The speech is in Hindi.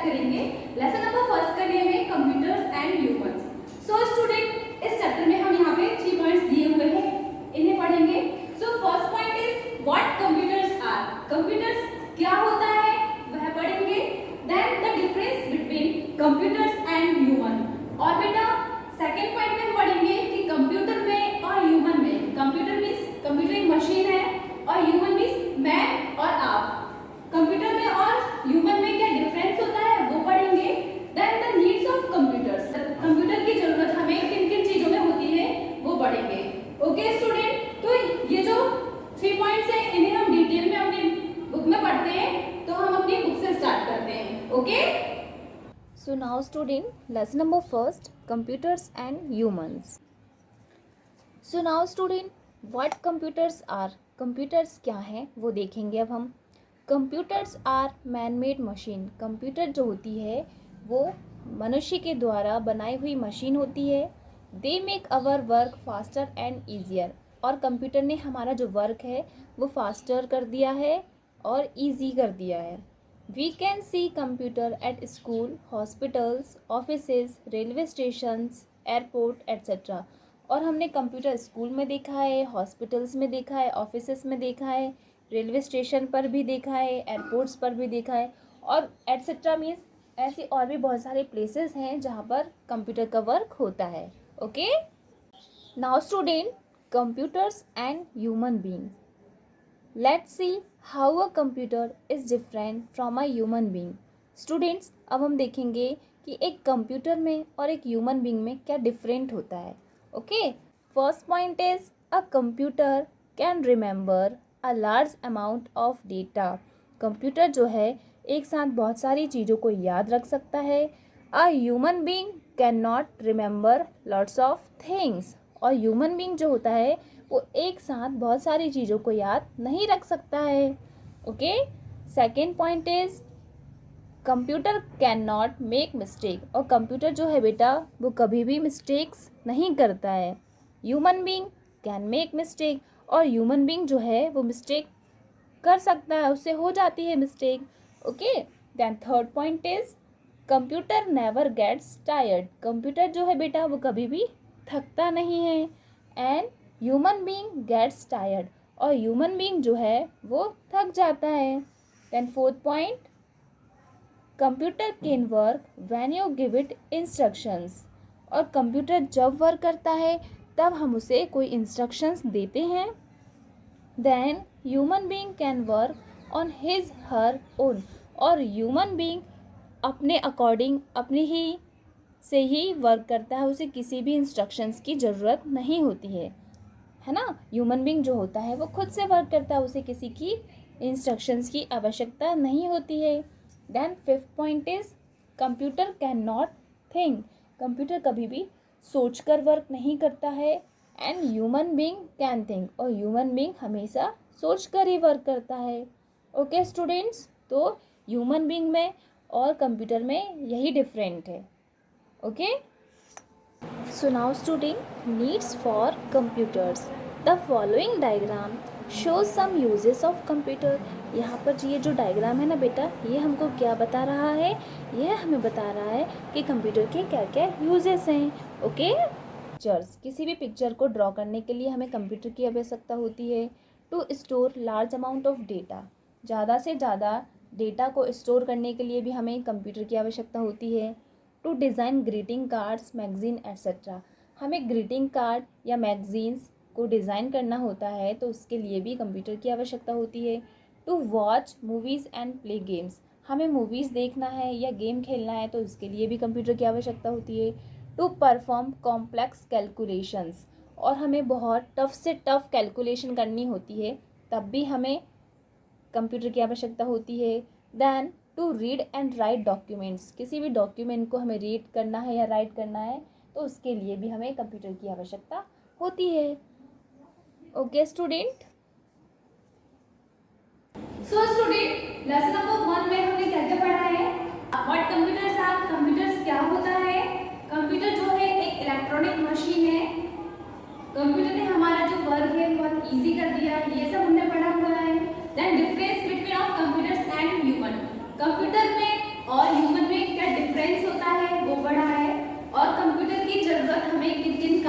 स्टार्ट करेंगे लेसन नंबर फर्स्ट करने में computers and humans. So student, इस चैप्टर में हम यहाँ पे 3 पॉइंट्स दिए हुए हैं, इन्हें पढ़ेंगे। So first point is what computers are. Computers क्या होता है वह पढ़ेंगे। Then the difference between computers and human. और बेटा सेकेंड पॉइंट में हम पढ़ेंगे कि कंप्यूटर में और ह्यूमन में, कंप्यूटर मीन्स कंप्यूटर एक मशीन है और ह्यूमन मीन्स मैं और आप, कंप्यूटर में और ह्यूमन में क्या डिफरेंस होता है वो पढ़ेंगे। Then the needs of computers, computer की जरूरत हमें किन किन चीजों में होती है वो पढ़ेंगे। ओके स्टूडेंट, तो ये जो 3 पॉइंट्स हैं इन्हें हम डिटेल में अपनी बुक में पढ़ते हैं, तो हम अपनी बुक से स्टार्ट करते हैं। Okay, So now student, lesson number first, computers and humans. So now student, what computers are? Computers क्या हैं वो देखेंगे अब हम। Computers are man-made machine. Computer जो होती है वो मनुष्य के द्वारा बनाई हुई मशीन होती है। They make our work faster and easier. और कंप्यूटर ने हमारा जो वर्क है वो फास्टर कर दिया है और ईजी कर दिया है। We can see computer at school, hospitals, offices, railway stations, airport, etc. और हमने कंप्यूटर स्कूल में देखा है, हॉस्पिटल्स में देखा है, ऑफिसेस में देखा है, रेलवे स्टेशन पर भी देखा है, एयरपोर्ट्स पर भी देखा है, और एट्सेट्रा मीन्स ऐसी और भी बहुत सारे प्लेसेस हैं जहाँ पर कंप्यूटर का वर्क होता है। Okay, now student, computers and human beings. Let's see how a computer is different from a human being. Students, अब हम देखेंगे कि एक कंप्यूटर में और एक ह्यूमन बीइंग में क्या डिफरेंट होता है। Okay, first point is a computer can remember a large amount of data. Computer जो है एक साथ बहुत सारी चीज़ों को याद रख सकता है। A human being can not remember lots of things. और ह्यूमन बीइंग जो होता है वो एक साथ बहुत सारी चीज़ों को याद नहीं रख सकता है। Okay, second point is computer can not make mistake. और कंप्यूटर जो है बेटा वो कभी भी मिस्टेक्स नहीं करता है। Human being can make mistake, और ह्यूमन बीइंग जो है वो मिस्टेक कर सकता है, उससे हो जाती है mistake. Okay, then third point is computer never gets tired. Computer जो है बेटा वो कभी भी थकता नहीं है। And human being gets tired, और ह्यूमन बीइंग जो है वो थक जाता है। Then fourth point, computer can work when you give it instructions. और कंप्यूटर जब वर्क करता है तब हम उसे कोई इंस्ट्रक्शंस देते हैं। Then human being can work on his her own. और ह्यूमन बीइंग अपने अकॉर्डिंग अपनी ही से ही वर्क करता है, उसे किसी भी इंस्ट्रक्शंस की ज़रूरत नहीं होती है ना। ह्यूमन बीइंग जो होता है वो खुद से वर्क करता है, उसे किसी की इंस्ट्रक्शंस की आवश्यकता नहीं होती है। Then fifth point is computer can not think. Computer कभी भी सोच कर वर्क नहीं करता है। And human being can think, और ह्यूमन बीइंग हमेशा सोच कर ही वर्क करता है। ओके स्टूडेंट्स, तो ह्यूमन बीइंग में और कंप्यूटर में यही डिफरेंट है। Okay, so now student, needs for computers. The following diagram shows some uses of computer. यहाँ पर ये जो डायग्राम है ना बेटा, ये हमको क्या बता रहा है? ये हमें बता रहा है कि कंप्यूटर के क्या क्या यूजेस हैं। ओके, पिक्चर्स, किसी भी पिक्चर को ड्रॉ करने के लिए हमें कंप्यूटर की आवश्यकता होती है। To store large amount of data, ज़्यादा से ज़्यादा डेटा को स्टोर करने के लिए भी हमें कंप्यूटर की आवश्यकता होती है। To design greeting cards, magazine etcetera, हमें ग्रीटिंग कार्ड या मैगज़ीन्स को डिज़ाइन करना होता है तो उसके लिए भी कंप्यूटर की आवश्यकता होती है। To watch movies and play games, हमें मूवीज़ देखना है या गेम खेलना है तो उसके लिए भी कंप्यूटर की आवश्यकता होती है। टू परफॉर्म कॉम्प्लेक्स कैलकुलेशंस, और हमें बहुत टफ से टफ कैलकुलेशन करनी होती है तब भी हमें कंप्यूटर की आवश्यकता होती है। Then to read and write documents, किसी भी डॉक्यूमेंट को हमें रीड करना है या राइट करना है तो उसके लिए भी हमें कंप्यूटर की आवश्यकता होती है। Okay student, so student, lesson number 1 में हमने क्या क्या पढ़ा है? व्हाट कंप्यूटर्स आर, कंप्यूटर्स क्या होता है? कंप्यूटर जो है एक इलेक्ट्रॉनिक मशीन है। कंप्यूटर ने हमारा जो वर्क है बहुत इजी कर दिया, ये सब हमने पढ़ा हुआ है। Then difference between of computers and human, computer में और ह्यूमन में क्या डिफरेंस होता है वो बढ़ा है, और कंप्यूटर की जरूरत हमें किन किन